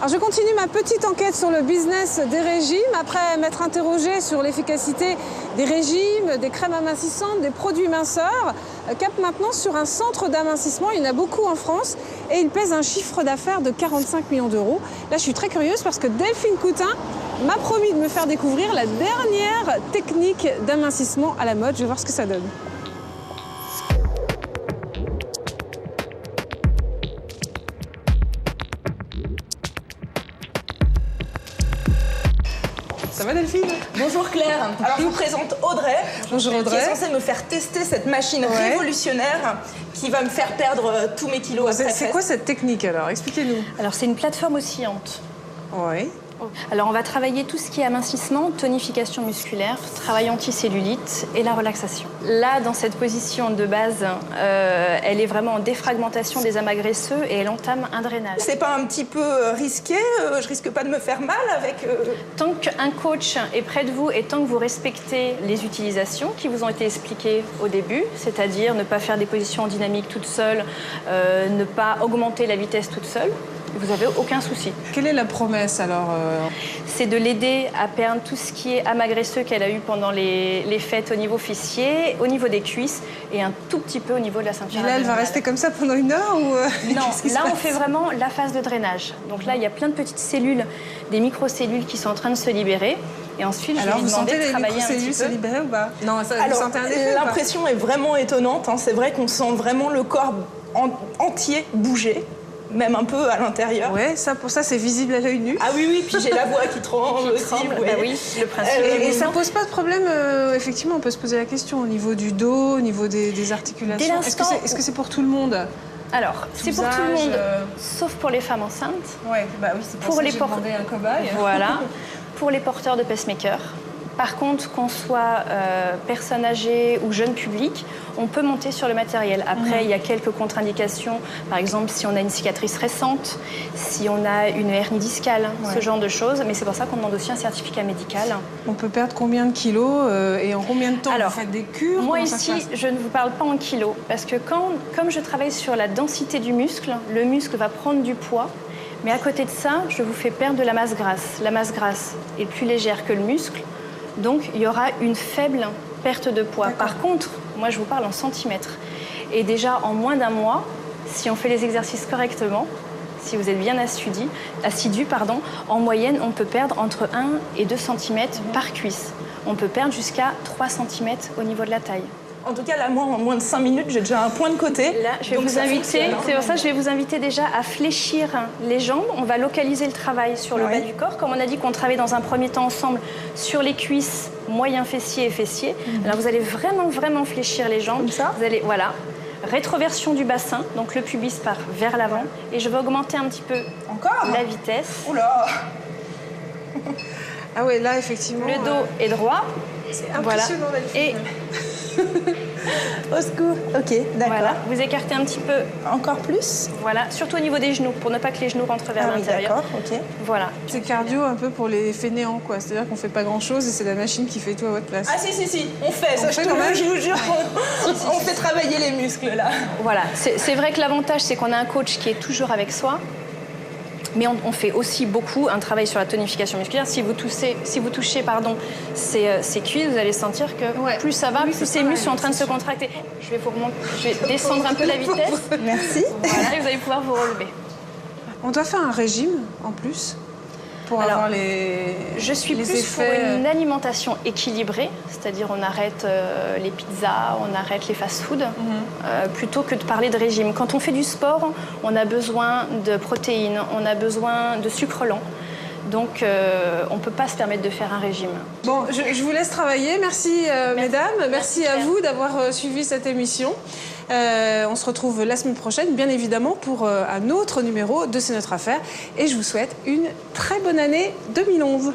Alors je continue ma petite enquête sur le business des régimes. Après m'être interrogée sur l'efficacité des régimes, des crèmes amincissantes, des produits minceurs, cap maintenant sur un centre d'amincissement. Il y en a beaucoup en France et il pèse un chiffre d'affaires de 45 millions d'euros. Là, je suis très curieuse parce que Delphine Coutin m'a promis de me faire découvrir la dernière technique d'amincissement à la mode. Je vais voir ce que ça donne. Ça va Delphine? Bonjour Claire. Alors je vous présente Audrey. Bonjour Audrey. Qui est censée me faire tester cette machine révolutionnaire qui va me faire perdre tous mes kilos. C'est quoi cette technique alors? Expliquez-nous. Alors c'est une plateforme oscillante. Oui. Alors on va travailler tout ce qui est amincissement, tonification musculaire, travail anticellulite et la relaxation. Là, dans cette position de base, elle est vraiment en défragmentation des amas graisseux et elle entame un drainage. C'est pas un petit peu risqué? Je risque pas de me faire mal avec... Tant qu'un coach est près de vous et tant que vous respectez les utilisations qui vous ont été expliquées au début, c'est-à-dire ne pas faire des positions en dynamique toute seule, ne pas augmenter la vitesse toute seule, vous n'avez aucun souci. Quelle est la promesse alors C'est de l'aider à perdre tout ce qui est amas graisseux qu'elle a eu pendant les fêtes au niveau fessier, au niveau des cuisses et un tout petit peu au niveau de la ceinture. Et là, elle va rester comme ça pendant 1 heure ou Non, là on fait vraiment la phase de drainage. Donc là, il y a plein de petites cellules, des microcellules qui sont en train de se libérer. Et ensuite, je vais lui demander de travailler un petit peu. Se libérer ou pas? Non, ça, alors, vous sentez un effet? l'impression est vraiment étonnante. Hein. C'est vrai qu'on sent vraiment le corps entier bouger. Même un peu à l'intérieur. Ouais, ça, pour ça, c'est visible à l'œil nu. Ah oui, oui, puis j'ai la voix qui tremble aussi. Bah oui, le principe. Et ça pose pas de problème, effectivement, on peut se poser la question au niveau du dos, au niveau des articulations. Est-ce que c'est pour tout le monde? Alors, c'est pour tout le monde, sauf pour les femmes enceintes. Ouais, bah oui, c'est pour ça que j'ai demandé un cobaye. Voilà, pour les porteurs de pacemaker. Par contre, qu'on soit personne âgée ou jeune public, on peut monter sur le matériel. Après, il y a quelques contre-indications. Par exemple, si on a une cicatrice récente, si on a une hernie discale, ce genre de choses. Mais c'est pour ça qu'on demande aussi un certificat médical. On peut perdre combien de kilos et en combien de temps? Alors, vous faites des cures? Moi ici, je ne vous parle pas en kilos. Parce que comme je travaille sur la densité du muscle, le muscle va prendre du poids. Mais à côté de ça, je vous fais perdre de la masse grasse. La masse grasse est plus légère que le muscle. Donc, il y aura une faible perte de poids. Par contre, moi, je vous parle en centimètres. Et déjà, en moins d'1 mois, si on fait les exercices correctement, si vous êtes bien assidu, en moyenne, on peut perdre entre 1 et 2 cm par cuisse. On peut perdre jusqu'à 3 cm au niveau de la taille. En tout cas, là, moi, en moins de 5 minutes, j'ai déjà un point de côté. Là, je vais vous inviter, c'est pour ça que je vais vous inviter déjà à fléchir les jambes. On va localiser le travail sur le bas du corps. Comme on a dit qu'on travaillait dans un premier temps ensemble sur les cuisses, moyen fessier et fessier. Alors, vous allez vraiment, vraiment fléchir les jambes. Comme ça? Vous allez, voilà. Rétroversion du bassin, donc le pubis part vers l'avant. Et je vais augmenter un petit peu la vitesse. Oula. Ah ouais, là, effectivement... Le dos est droit. C'est impressionnant, Et au secours. Ok, d'accord. Voilà. Vous écartez un petit peu. Encore plus? Voilà, surtout au niveau des genoux, pour ne pas que les genoux rentrent vers l'intérieur. D'accord, ok. Voilà. C'est cardio un peu pour les fainéants, quoi. C'est-à-dire qu'on fait pas grand-chose et c'est la machine qui fait tout à votre place. Ah si, on fait. Ça, je vous jure qu'on fait travailler les muscles, là. Voilà, c'est vrai que l'avantage, c'est qu'on a un coach qui est toujours avec soi. Mais on fait aussi beaucoup un travail sur la tonification musculaire. Si vous touchez ces cuisses, vous allez sentir que plus ça va, plus ces muscles sont en train de se contracter. Je vais descendre un peu la vitesse. Merci. Voilà, et vous allez pouvoir vous relever. On doit faire un régime en plus pour avoir les Je suis plus effets... pour une alimentation équilibrée, c'est-à-dire on arrête les pizzas, on arrête les fast-foods, plutôt que de parler de régime. Quand on fait du sport, on a besoin de protéines, on a besoin de sucre lent. Donc, on ne peut pas se permettre de faire un régime. Bon, je vous laisse travailler. Merci, mesdames. Merci à vous d'avoir suivi cette émission. On se retrouve la semaine prochaine, bien évidemment, pour un autre numéro de C'est notre affaire. Et je vous souhaite une très bonne année 2011.